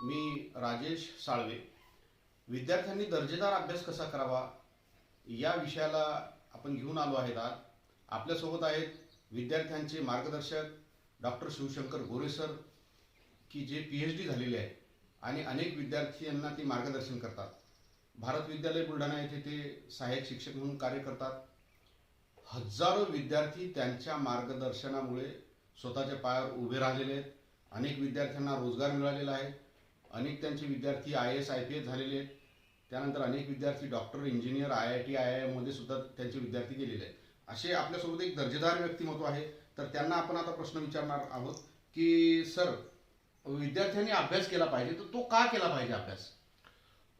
मी राजेश साळवे. विद्यार्थ्यांनी दर्जेदार अभ्यास कसा करावा या विषयाला आपण घेऊन आलो आहेत. आज आपल्यासोबत आहेत विद्यार्थ्यांचे मार्गदर्शक डॉक्टर शिवशंकर गोरे सर, की जे PhD झालेले आहेत आणि अनेक विद्यार्थ्यांना ते मार्गदर्शन करतात. भारत विद्यालय बुलढाणा येथे ते सहाय्यक शिक्षक म्हणून कार्य करतात. हजारो विद्यार्थी त्यांच्या मार्गदर्शनामुळे स्वतःच्या पायावर उभे राहिलेले आहेत. अनेक विद्यार्थ्यांना रोजगार मिळालेला आहे. अनेक त्यांचे विद्यार्थी IAS IPS झालेले आहेत. त्यानंतर अनेक विद्यार्थी डॉक्टर, इंजिनियर, IIT IIM मध्ये सुद्धा त्यांचे विद्यार्थी गेलेले आहेत. असे आपल्यासोबत एक दर्जेदार व्यक्तिमत्व आहे. तर त्यांना आपण आता प्रश्न विचारणार आहोत की सर, विद्यार्थ्यांनी अभ्यास केला पाहिजे तर तो का केला पाहिजे अभ्यास?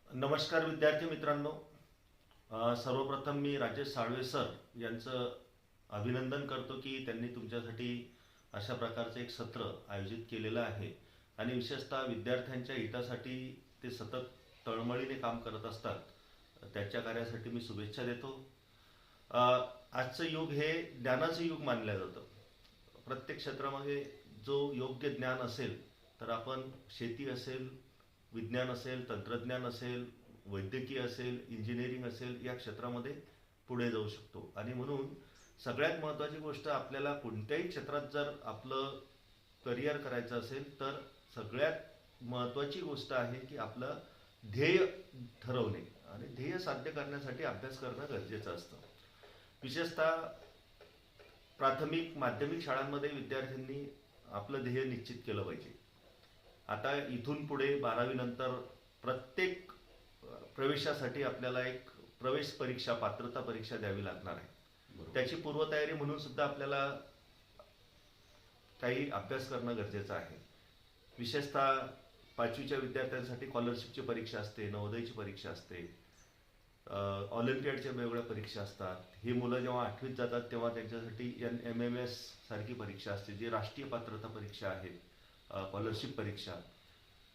नमस्कार विद्यार्थी मित्रांनो. सर्वप्रथम मी राजेश साळवे सर यांचं अभिनंदन करतो की त्यांनी तुमच्यासाठी अशा प्रकारचं एक सत्र आयोजित केलेलं आहे आणि विशेषतः विद्यार्थ्यांच्या हितासाठी ते सतत तळमळीने काम करत असतात. त्याच्या कार्यासाठी मी शुभेच्छा देतो. आजचं युग हे ज्ञानाचं युग मानलं जातं. प्रत्येक क्षेत्रामध्ये जो योग्य ज्ञान असेल तर आपण शेती असेल, विज्ञान असेल, तंत्रज्ञान असेल, वैद्यकीय असेल, इंजिनिअरिंग असेल, या क्षेत्रामध्ये पुढे जाऊ शकतो. आणि म्हणून सगळ्यात महत्त्वाची गोष्ट, आपल्याला कोणत्याही क्षेत्रात जर आपलं करिअर करायचं असेल तर सगळ्यात महत्त्वाची गोष्ट आहे की आपलं ध्येय ठरवणे आणि ध्येय साध्य करण्यासाठी अभ्यास करणं गरजेचं असतं. विशेषतः प्राथमिक माध्यमिक शाळांमध्ये विद्यार्थ्यांनी आपलं ध्येय निश्चित केलं पाहिजे. आता इथून पुढे 12वी नंतर प्रत्येक प्रवेशासाठी आपल्याला एक प्रवेश परीक्षा, पात्रता परीक्षा द्यावी लागणार आहे. त्याची पूर्वतयारी म्हणून सुद्धा आपल्याला काही अभ्यास करणं गरजेचं आहे. विशेषतः 5वीच्या विद्यार्थ्यांसाठी स्कॉलरशिपची परीक्षा असते, नवोदयची परीक्षा असते, ऑलिम्पियाडच्या वेगवेगळ्या परीक्षा असतात. ही मुलं जेव्हा 8वीत जातात तेव्हा त्यांच्यासाठी NMMS सारखी परीक्षा असते, जी राष्ट्रीय पात्रता परीक्षा आहे, स्कॉलरशिप परीक्षा.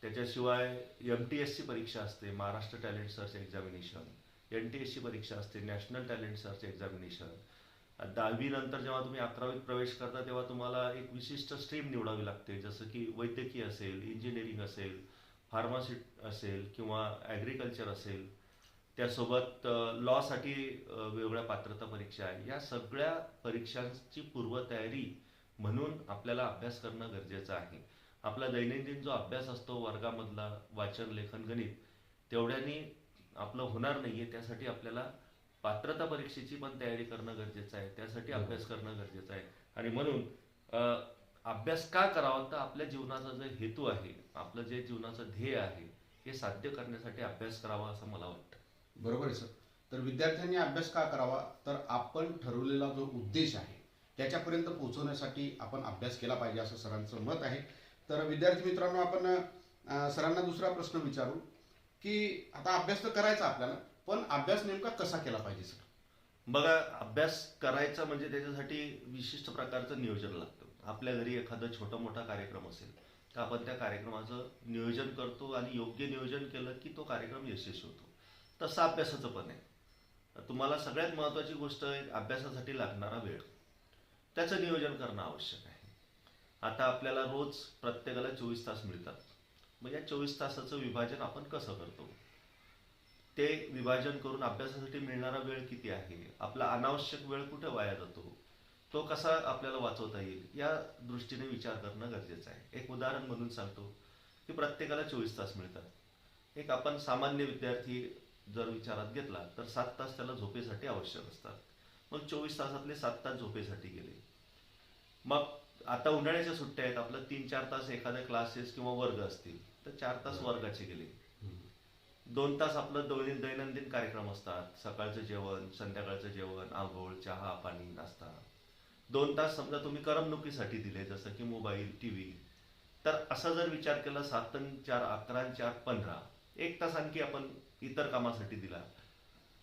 त्याच्याशिवाय MTS ची परीक्षा असते, Maharashtra talent search examination. NTS ची परीक्षा असते, नॅशनल टॅलेंट सर्च एक्झामिनेशन. 10वी नंतर जेव्हा तुम्ही 11वीत प्रवेश करता तेव्हा तुम्हाला एक विशिष्ट स्ट्रीम निवडावी लागते, जसं की वैद्यकीय असेल, इंजिनिअरिंग असेल, फार्मसी असेल किंवा ॲग्रिकल्चर असेल. त्यासोबत लॉसाठी वेगवेगळ्या पात्रता परीक्षा आहे. या सगळ्या परीक्षांची पूर्वतयारी म्हणून आपल्याला अभ्यास करणं गरजेचं आहे. आपला दैनंदिन जो अभ्यास असतो वर्गामधला, वाचन, लेखन, गणित, तेवढ्यानी आपलं होणार नाहीये. त्यासाठी आपल्याला पात्रता परीक्षेची पण तयारी करणं गरजेचं आहे. त्यासाठी अभ्यास करणं गरजेचं आहे. आणि म्हणून अभ्यास का करावा, तर आपल्या जीवनाचा जो हेतू आहे, आपलं जे जीवनाचं ध्येय आहे, हे साध्य करण्यासाठी अभ्यास करावा असं मला वाटतं. बरोबर आहे सर. तर विद्यार्थ्यांनी अभ्यास का करावा, तर आपण ठरवलेला जो उद्देश आहे त्याच्यापर्यंत पोहोचवण्यासाठी आपण अभ्यास केला पाहिजे असं सरांचं मत आहे. तर विद्यार्थी मित्रांनो, आपण सरांना दुसरा प्रश्न विचारू की आता अभ्यास तर करायचा आपल्याला, पण अभ्यास नेमका कसा केला पाहिजे सर? बघा, अभ्यास करायचा म्हणजे त्याच्यासाठी विशिष्ट प्रकारचं नियोजन लागतं. आपल्या घरी एखादा छोटा मोठा कार्यक्रम असेल तर आपण त्या कार्यक्रमाचं नियोजन करतो आणि योग्य नियोजन केलं की तो कार्यक्रम यशस्वी होतो. तसं अभ्यासाचं पण आहे. तुम्हाला सगळ्यात महत्त्वाची गोष्ट आहे अभ्यासासाठी लागणारा वेळ, त्याचं नियोजन करणं आवश्यक आहे. आता आपल्याला रोज प्रत्येकाला 24 तास मिळतात. मग या 24 तासाचं विभाजन आपण कसं करतो, ते विभाजन करून अभ्यासासाठी मिळणारा वेळ किती आहे, आपला अनावश्यक वेळ कुठे वाया जातो, तो कसा आपल्याला वाचवता येईल, या दृष्टीने विचार करणं गरजेचं आहे. एक उदाहरण म्हणून सांगतो की प्रत्येकाला 24 तास मिळतात. एक आपण सामान्य विद्यार्थी जर विचारात घेतला तर 7 तास त्याला झोपेसाठी आवश्यक असतात. मग 24 तासातले 7 तास झोपेसाठी गेले. मग आता उन्हाळ्याच्या सुट्ट्या आहेत, आपलं 3-4 तास एखाद्या क्लासेस किंवा वर्ग असतील तर 4 तास वर्गाचे गेले. 2 तास आपलं दैनंदिन कार्यक्रम असतात, सकाळचं जेवण, संध्याकाळचं जेवण, आंघोळ, चहा, पाणी, नाश्ता. 2 तास समजा तुम्ही करमणुकीसाठी दिले, जसं की मोबाईल, TV. तर असा जर विचार केला, 7 आणि 4 11 आणि 4 15, 1 तास आणखी आपण इतर कामासाठी दिला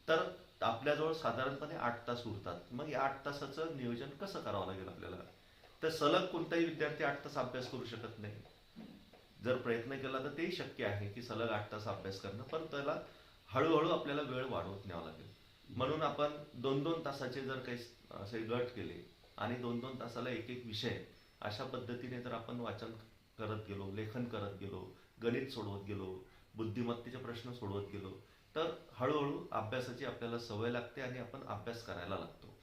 तर आपल्याजवळ साधारणपणे 8 तास उरतात. मग या 8 तासाचं नियोजन कसं करावं लागेल आपल्याला? तर सलग कोणताही विद्यार्थी 8 तास अभ्यास करू शकत नाही. जर प्रयत्न केला तर तेही शक्य आहे की सलग 8 तास अभ्यास करणं, पण त्याला हळूहळू आपल्याला वेळ वाढवत न्यावा लागेल. म्हणून आपण 2-2 तासाचे जर काही असे गट केले आणि 2-2 तासाला एक एक विषय, अशा पद्धतीने जर आपण वाचन करत गेलो, लेखन करत गेलो, गणित सोडवत गेलो, बुद्धिमत्तेचे प्रश्न सोडवत गेलो, तर हळूहळू अभ्यासाची आपल्याला सवय लागते आणि आपण अभ्यास करायला लागतो.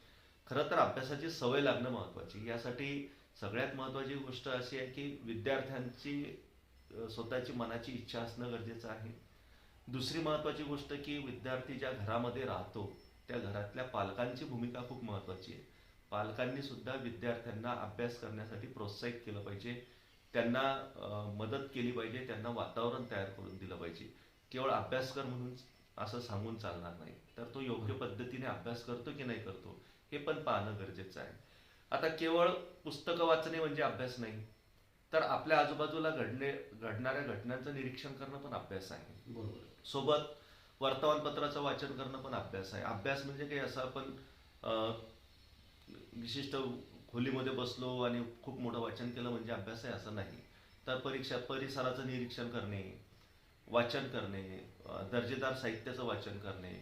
खरं तर अभ्यासाची सवय लागणं महत्त्वाची. यासाठी सगळ्यात महत्त्वाची गोष्ट अशी आहे की विद्यार्थ्यांची स्वतःची मनाची इच्छा असणं गरजेचं आहे. दुसरी महत्त्वाची गोष्ट की विद्यार्थी ज्या घरामध्ये राहतो त्या घरातल्या पालकांची भूमिका खूप महत्त्वाची आहे. पालकांनी सुद्धा विद्यार्थ्यांना अभ्यास करण्यासाठी प्रोत्साहित केलं पाहिजे, त्यांना मदत केली पाहिजे, त्यांना वातावरण तयार करून दिलं पाहिजे. केवळ अभ्यास कर म्हणून असं सांगून चालणार नाही, तर तो योग्य पद्धतीने अभ्यास करतो की नाही करतो हे पण पाहणं गरजेचं आहे. आता केवळ पुस्तकं वाचणे म्हणजे अभ्यास नाही, तर आपल्या आजूबाजूला घडणाऱ्या घटनांचं निरीक्षण करणं पण अभ्यास आहे. बरोबर. सोबत वर्तमानपत्राचं वाचन करणं पण अभ्यास आहे. अभ्यास म्हणजे काही असं आपण विशिष्ट खोलीमध्ये बसलो आणि खूप मोठं वाचन केलं म्हणजे अभ्यास आहे असं नाही. तर परिसराचं निरीक्षण करणे, वाचन करणे, दर्जेदार साहित्याचं वाचन करणे,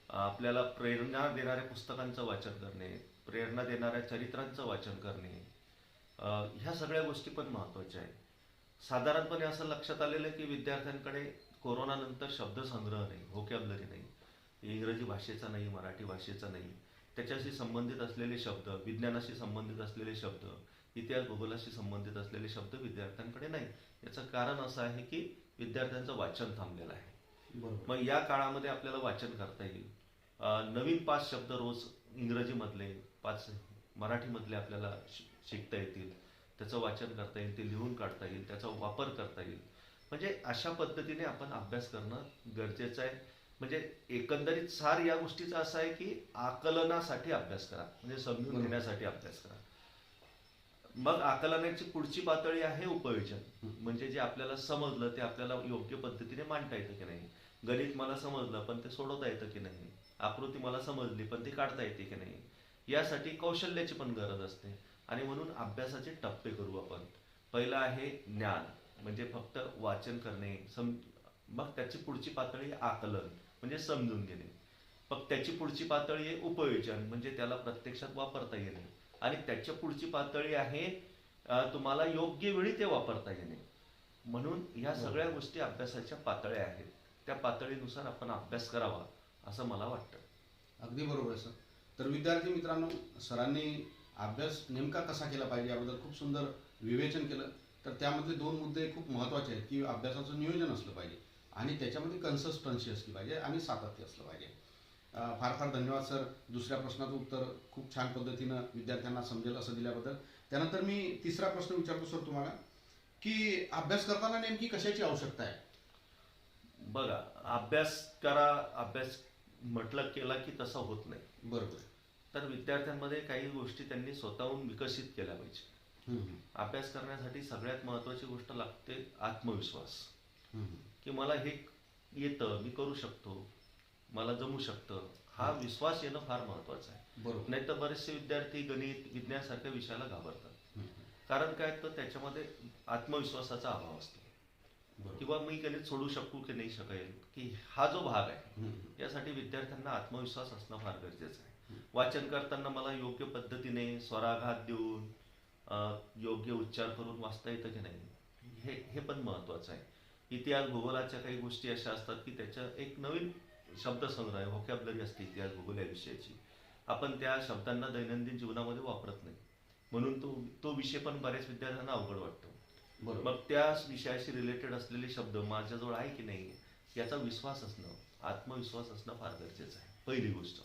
आपल्याला प्रेरणा देणाऱ्या पुस्तकांचं वाचन करणे, प्रेरणा देणाऱ्या चरित्रांचं वाचन करणे, ह्या सगळ्या गोष्टी पण महत्त्वाच्या आहेत. साधारणपणे असं लक्षात आलेलं आहे की विद्यार्थ्यांकडे कोरोनानंतर शब्दसंग्रह नाही, व्होकॅब्युलरी नाही, इंग्रजी भाषेचा नाही, मराठी भाषेचा नाही, त्याच्याशी संबंधित असलेले शब्द, विज्ञानाशी संबंधित असलेले शब्द, इतिहास भूगोलाशी संबंधित असलेले शब्द विद्यार्थ्यांकडे नाही. याचं कारण असं आहे की विद्यार्थ्यांचं वाचन थांबलेलं आहे. बरोबर. मग या काळामध्ये आपल्याला वाचन करता येईल. नवीन 5 शब्द रोज इंग्रजीमधले, 5 मराठीमधले आपल्याला शिकता येतील, त्याचं वाचन करता येईल, ते लिहून काढता येईल, त्याचा वापर करता येईल. म्हणजे अशा पद्धतीने आपण अभ्यास करणं गरजेचं आहे. म्हणजे एकंदरीत सार या गोष्टीचा असा आहे की आकलनासाठी अभ्यास करा, म्हणजे समजून घेण्यासाठी अभ्यास करा. मग आकलनाची पुढची पातळी आहे उपयोजन. म्हणजे जे आपल्याला समजलं ते आपल्याला योग्य पद्धतीने मांडता येतं की नाही. गणित मला समजलं पण ते सोडवता येतं की नाही, आकृती मला समजली पण ती काढता येते की नाही, यासाठी कौशल्याची पण गरज असते. आणि म्हणून अभ्यासाचे टप्पे करू आपण. पहिला आहे ज्ञान, म्हणजे फक्त वाचन करणे, मग त्याची पुढची पातळी आकलन म्हणजे समजून घेणे. मग त्याची पुढची पातळी आहे उपयोजन, म्हणजे त्याला प्रत्यक्षात वापरता येणे. आणि त्याच्या पुढची पातळी आहे तुम्हाला योग्य वेळी ते वापरता येणे. म्हणून ह्या सगळ्या गोष्टी अभ्यासाच्या पातळ्या आहेत. त्या पातळीनुसार आपण अभ्यास करावा असं मला वाटतं. अगदी बरोबर आहे सर. तर विद्यार्थी मित्रांनो, सरांनी अभ्यास नेमका कसा केला पाहिजे याबद्दल खूप सुंदर विवेचन केलं. तर त्यामधले 2 मुद्दे खूप महत्त्वाचे आहेत की अभ्यासाचं नियोजन असलं पाहिजे आणि त्याच्यामध्ये कन्सिस्टन्सी असली पाहिजे आणि सातत्य असलं पाहिजे. फार फार धन्यवाद सर. दुसऱ्या प्रश्नाचं उत्तर खूप छान पद्धतीनं विद्यार्थ्यांना समजेल असं दिल्याबद्दल. त्यानंतर मी तिसरा प्रश्न विचारतो सर तुम्हाला, की अभ्यास करताना नेमकी कशाची आवश्यकता आहे? बघा, अभ्यास करा, अभ्यास म्हटलं केला की तसा होत नाही. बरोबर. तर विद्यार्थ्यांमध्ये काही गोष्टी त्यांनी स्वतःहून विकसित केल्या पाहिजे. अभ्यास करण्यासाठी सगळ्यात महत्त्वाची गोष्ट लागते आत्मविश्वास, की मला हे येतं, मी करू शकतो, मला जमू शकतं. हा विश्वास येणं फार महत्त्वाचं आहे. बरोबर. नाही तर बरेचसे विद्यार्थी गणित, विज्ञान सारख्या विषयाला घाबरतात. कारण काय, तर त्याच्यामध्ये आत्मविश्वासाचा अभाव असतो. किंवा मी गणित सोडू शकू की नाही शकेल, की हा जो भाग आहे यासाठी विद्यार्थ्यांना आत्मविश्वास असणं फार गरजेचं आहे. वाचन करताना मला योग्य पद्धतीने स्वराघात देऊन योग्य उच्चार करून वाचता येतं की नाही हे पण महत्त्वाचं आहे. इतिहास भूगोलाच्या काही गोष्टी अशा असतात की त्याच्या एक नवीन शब्दसंग्रह, व्होकॅब्युलरी असते इतिहास भूगोल या विषयाची. आपण त्या शब्दांना दैनंदिन जीवनामध्ये वापरत नाही, म्हणून तो विषय पण बऱ्याच विद्यार्थ्यांना अवघड वाटतो. मग त्या विषयाशी रिलेटेड असलेले शब्द माझ्याजवळ आहे की नाही याचा विश्वास असणं, आत्मविश्वास असणं फार गरजेचं आहे, पहिली गोष्ट.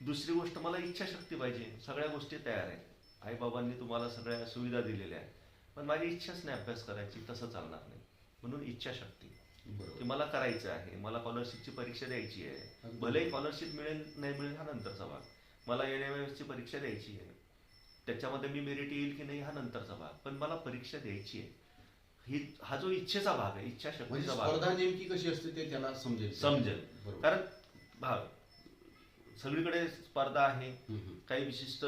दुसरी गोष्ट, मला इच्छाशक्ती पाहिजे. सगळ्या गोष्टी तयार आहेत, आईबाबांनी तुम्हाला सगळ्या सुविधा दिलेल्या आहेत, पण माझी इच्छाच नाही अभ्यास करायची, तसं चालणार नाही. म्हणून इच्छाशक्ती, की मला करायचं आहे, मला स्कॉलरशिपची परीक्षा द्यायची आहे. भलेही स्कॉलरशिप मिळेल नाही मिळेल हा नंतरचा भाग, मला NMMSची परीक्षा द्यायची आहे, त्याच्यामध्ये मी मेरिट येईल की नाही हा नंतरचा भाग, पण मला परीक्षा द्यायची आहे. हा जो इच्छेचा भाग आहे, इच्छाशक्तीचा भाग, स्पर्धा नेमकी कशी असते ते त्याला समजेल. कारण भाग सगळीकडे स्पर्धा आहे. काही विशिष्ट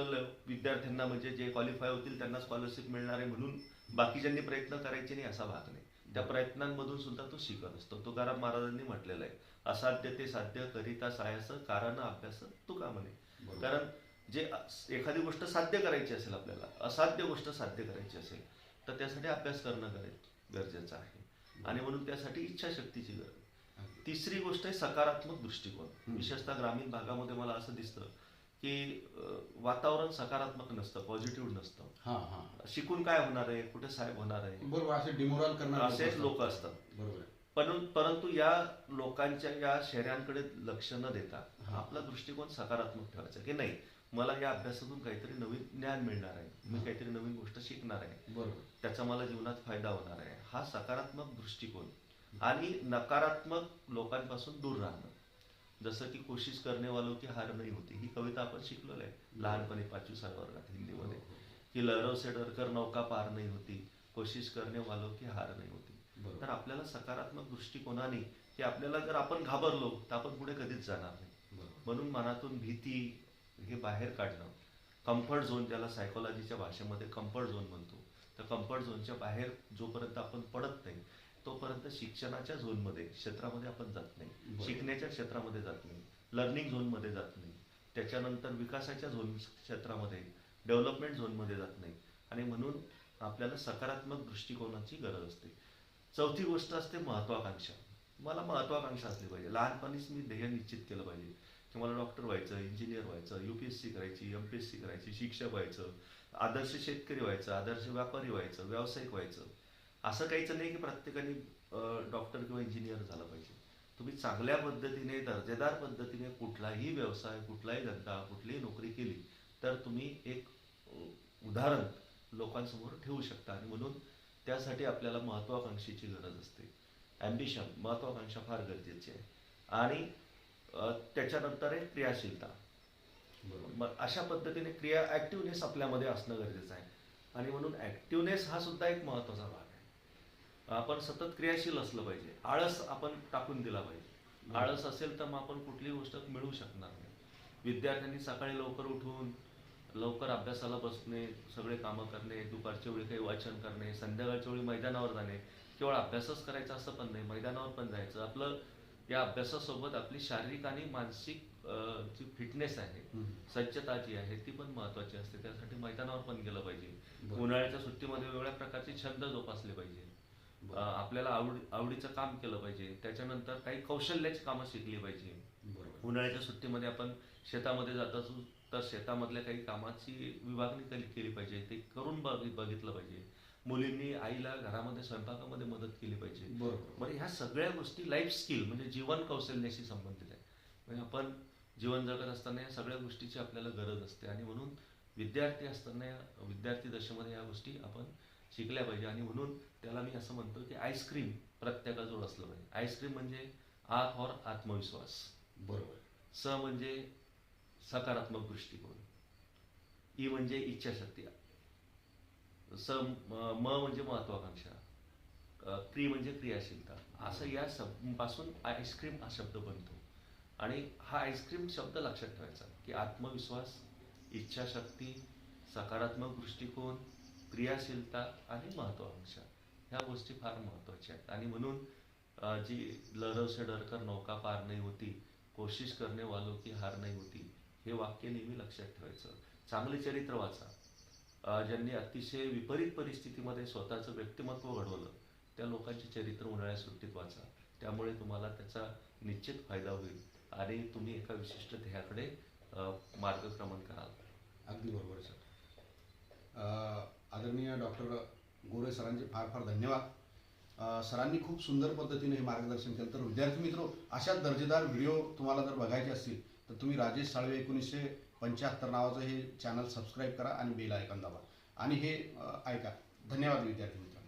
विद्यार्थ्यांना म्हणजे जे क्वालिफाय होतील त्यांना स्कॉलरशिप मिळणार आहे म्हणून बाकीच्यांनी प्रयत्न करायचे नाही असा भाग नाही. त्या प्रयत्नांमधून सुद्धा तो शिकत असतो. तुकाराम महाराजांनी म्हटलेलं आहे, असाध्य ते साध्य करिता सायस कारण अभ्यास तुका म्हणे. कारण जे एखादी गोष्ट साध्य करायची असेल, आपल्याला असाध्य गोष्ट साध्य करायची असेल तर त्यासाठी अभ्यास करणं गरजेचं आहे. आणि म्हणून त्यासाठी इच्छाशक्तीची गरज. तिसरी गोष्ट आहे सकारात्मक दृष्टिकोन. विशेषतः ग्रामीण भागामध्ये मला असं दिसतं की वातावरण सकारात्मक नसतं, पॉझिटिव्ह नसतं. हा हा शिकून काय होणार आहे, कुठे साहेब होणार आहे, बरोबर, असे डिमोरल करणार असेच लोक असतात. बरोबर. परंतु या लोकांच्या या शहरांकडे लक्ष न देता आपला दृष्टिकोन सकारात्मक ठेवायचा की नाही, मला या अभ्यासातून काहीतरी नवीन ज्ञान मिळणार आहे, मी काहीतरी नवीन गोष्ट शिकणार आहे, बरोबर, त्याचा मला जीवनात फायदा होणार आहे. हा सकारात्मक दृष्टिकोन. आणि नकारात्मक लोकांपासून दूर राहणं. जसं की कोशिश करने वालों की हार नाही होती, ही कविता आपण शिकलेलं आहे लहानपणी 5वी-6वी वर्गात हिंदीमध्ये, की लहरों से डरकर नौका पार नहीं होती, कोशिश करने वालों की हार नहीं होती. तर आपल्याला सकारात्मक दृष्टिकोनाने की आपल्याला जर आपण घाबरलो तर आपण पुढे कधीच जाणार नाही. म्हणून मनातून भीती हे बाहेर काढणं, कम्फर्ट झोन, ज्याला सायकोलॉजीच्या भाषेमध्ये कम्फर्ट झोन म्हणतो, तर कम्फर्ट झोनच्या बाहेर जोपर्यंत आपण पडत नाही तोपर्यंत शिक्षणाच्या झोनमध्ये क्षेत्रामध्ये आपण जात नाही, शिकण्याच्या क्षेत्रामध्ये जात नाही, लर्निंग झोनमध्ये जात नाही, त्याच्यानंतर विकासाच्या झोन क्षेत्रामध्ये, डेव्हलपमेंट झोनमध्ये जात नाही. आणि म्हणून आपल्याला सकारात्मक दृष्टिकोनाची गरज असते. चौथी गोष्ट असते महत्वाकांक्षा. मला महत्वाकांक्षा असली पाहिजे. लहानपणीच मी ध्येय निश्चित केलं पाहिजे की मला डॉक्टर व्हायचं, इंजिनियर व्हायचं, UPSC करायची, MPSC करायची, शिक्षक व्हायचं, आदर्श शेतकरी व्हायचं, आदर्श व्यापारी व्हायचं, व्यावसायिक व्हायचं. असं काहीच नाही की प्रत्येकाने डॉक्टर किंवा इंजिनियर झालं पाहिजे. तुम्ही चांगल्या पद्धतीने, दर्जेदार पद्धतीने कुठलाही व्यवसाय, कुठलाही धंदा, कुठलीही नोकरी केली तर तुम्ही एक उदाहरण लोकांसमोर ठेवू शकता. आणि म्हणून त्यासाठी आपल्याला महत्वाकांक्षेची गरज असते. ॲम्बिशन, महत्वाकांक्षा फार गरजेची आहे. आणि त्याच्यानंतर आहे क्रियाशीलता. मग अशा पद्धतीने ॲक्टिव्हनेस आपल्यामध्ये असणं गरजेचं आहे. आणि म्हणून ॲक्टिव्हनेस हा सुद्धा एक महत्त्वाचा भाग आहे. आपण सतत क्रियाशील असलं पाहिजे. आळस आपण टाकून दिला पाहिजे. आळस असेल तर मग आपण कुठलीही गोष्ट मिळवू शकणार नाही. विद्यार्थ्यांनी सकाळी लवकर उठून लवकर अभ्यासाला बसणे, सगळे कामं करणे, दुपारच्या वेळी काही वाचन करणे, संध्याकाळच्या वेळी मैदानावर जाणे. केवळ अभ्यासच करायचा असं पण नाही, मैदानावर पण जायचं. आपलं या अभ्यासासोबत आपली शारीरिक आणि मानसिक जी फिटनेस आहे, सज्जता जी आहे ती पण महत्त्वाची असते. त्यासाठी मैदानावर पण गेलं पाहिजे. उन्हाळ्याच्या सुट्टीमध्ये वेगळ्या प्रकारचे छंद जोपासले पाहिजे. आपल्याला आवडीचं काम केलं पाहिजे. त्याच्यानंतर काही कौशल्याची कामं शिकली पाहिजे. उन्हाळ्याच्या सुट्टीमध्ये आपण शेतामध्ये जात असू तर शेतामधल्या काही कामाची विभागणी केली पाहिजे, ते करून बघितलं पाहिजे. मुलींनी आईला घरामध्ये स्वयंपाकामध्ये मदत केली पाहिजे. म्हणजे ह्या सगळ्या गोष्टी लाईफ स्किल म्हणजे जीवन कौशल्याशी संबंधित आहे. म्हणजे आपण जीवन जगत असताना या सगळ्या गोष्टीची आपल्याला गरज असते. आणि म्हणून विद्यार्थी असताना, विद्यार्थी दशेमध्ये या गोष्टी आपण शिकल्या पाहिजे. आणि म्हणून त्याला मी असं म्हणतो की आईस्क्रीम प्रत्येकाजवळ असलं पाहिजे. आईस्क्रीम म्हणजे आ फॉर आत्मविश्वास, बरोबर. स म्हणजे सकारात्मक दृष्टिकोन, ई म्हणजे इच्छाशक्ती, म म्हणजे महत्वाकांक्षा, क्री म्हणजे क्रियाशीलता. असं या पासून आईस्क्रीम हा शब्द बनतो. आणि हा आईस्क्रीम शब्द लक्षात ठेवायचा की आत्मविश्वास, इच्छाशक्ती, सकारात्मक दृष्टिकोन, क्रियाशीलता आणि महत्वाकांक्षा ह्या गोष्टी फार महत्त्वाच्या आहेत. आणि म्हणून जी लहरों से डरकर नौका पार नहीं होती, कोशिश करने वालों की हार नहीं होती, हे वाक्य नेहमी लक्षात ठेवायचं. चांगले चरित्र वाचा. ज्यांनी अतिशय विपरीत परिस्थितीमध्ये स्वतःचं व्यक्तिमत्व घडवलं त्या लोकांचे चरित्र उन्हाळ्यात सुट्टीत वाचा. त्यामुळे तुम्हाला त्याचा निश्चित फायदा होईल आणि तुम्ही एका विशिष्ट ध्येयाकडे मार्गक्रमण कराल. अगदी बरोबर सर. आदरणीय डॉक्टर गोरे सरांचे फार फार धन्यवाद. सरांनी खूप सुंदर पद्धतीने हे मार्गदर्शन केलं. तर विद्यार्थी मित्र, अशा दर्जेदार व्हिडिओ तुम्हाला जर बघायचे असतील तर तुम्ही राजेश साळवे 1975 नावाचं हे चॅनल सबस्क्राईब करा आणि बेल आयकॉन दाबा आणि हे ऐका. धन्यवाद विद्यार्थी मित्र.